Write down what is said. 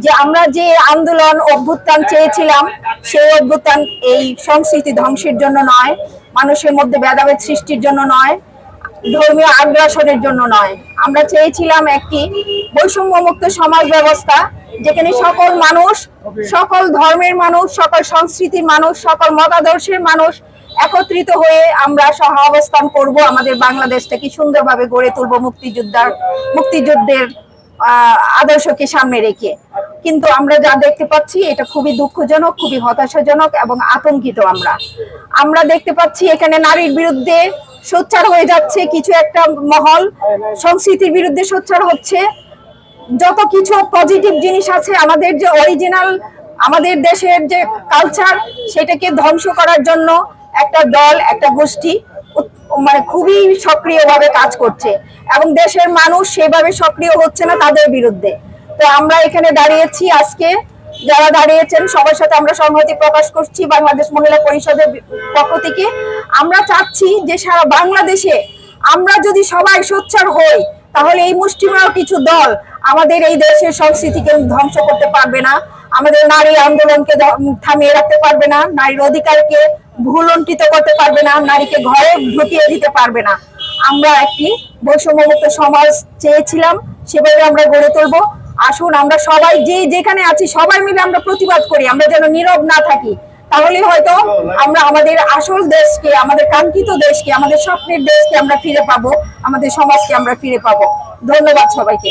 যে আমরা যে আন্দোলন অভ্যুত্থান চেয়েছিলাম, সেই অভ্যুত্থান এই সংস্কৃতি ধ্বংসের জন্য নয়, মানুষের মধ্যে ভেদাভেদ সৃষ্টির জন্য নয়, ধর্মীয় আগ্রাসনের জন্য নয়। আমরা চেয়েছিলাম একটি বৈষম্যমুক্ত সমাজ ব্যবস্থা, যেখানে সকল মানুষ, সকল ধর্মের মানুষ, সকল সংস্কৃতির মানুষ, সকল মতাদর্শের মানুষ একত্রিত হয়ে আমরা সহ অবস্থান করব, আমাদের বাংলাদেশটাকে সুন্দরভাবে গড়ে তুলব মুক্তিযুদ্ধের আদর্শকে সামনে রেখে। কিন্তু আমরা যা দেখতে পাচ্ছি এটা খুবই দুঃখজনক, খুবই হতাশাজনক এবং আতঙ্কিত। আমরা দেখতে পাচ্ছি এখানে নারীর বিরুদ্ধে সোচ্চার হয়ে যাচ্ছে কিছু একটা মহল, সংস্কৃতির বিরুদ্ধে সোচ্চার হচ্ছে। যত কিছু পজিটিভ জিনিস আছে, আমাদের যে অরিজিনাল আমাদের দেশের যে কালচার, সেটাকে ধ্বংস করার জন্য একটা দল, একটা গোষ্ঠী মানে খুবই সক্রিয়ভাবে কাজ করছে, এবং দেশের মানুষ সেভাবে সক্রিয় হচ্ছে না তাদের বিরুদ্ধে। তো আমরা এখানে দাঁড়িয়েছি আজকে, যারা দাঁড়িয়েছেন সবার সাথে আমরা সংহতি প্রকাশ করছি বাংলাদেশ মহিলা পরিষদের পক্ষ থেকে। আমরা চাচ্ছি যে সারা বাংলাদেশে আমরা যদি সবাই সোচ্চার হই, তাহলে এই মুষ্টিমেয় কিছু দল আমাদের এই দেশের সংস্কৃতিকে ধ্বংস করতে পারবে না, আমাদের নারী আন্দোলনকে থামিয়ে রাখতে পারবে না, নারীর অধিকারকে ভুলণ্ঠিত করতে পারবে না, নারীকে ঘরে ঢুকিয়ে দিতে পারবে না। আমরা একটি বৈষম্যমুক্ত সমাজ চেয়েছিলাম, সেভাবে আমরা গড়ে তুলবো। আসুন আমরা সবাই যে যেখানে আছি সবাই মিলে আমরা প্রতিবাদ করি, আমরা যেন নীরব না থাকি। তাহলে হয়তো আমরা আমাদের আসল দেশকে, আমাদের কাঙ্ক্ষিত দেশকে, আমাদের স্বপ্নের দেশকে আমরা ফিরে পাবো, আমাদের সমাজকে আমরা ফিরে পাবো। ধন্যবাদ সবাইকে।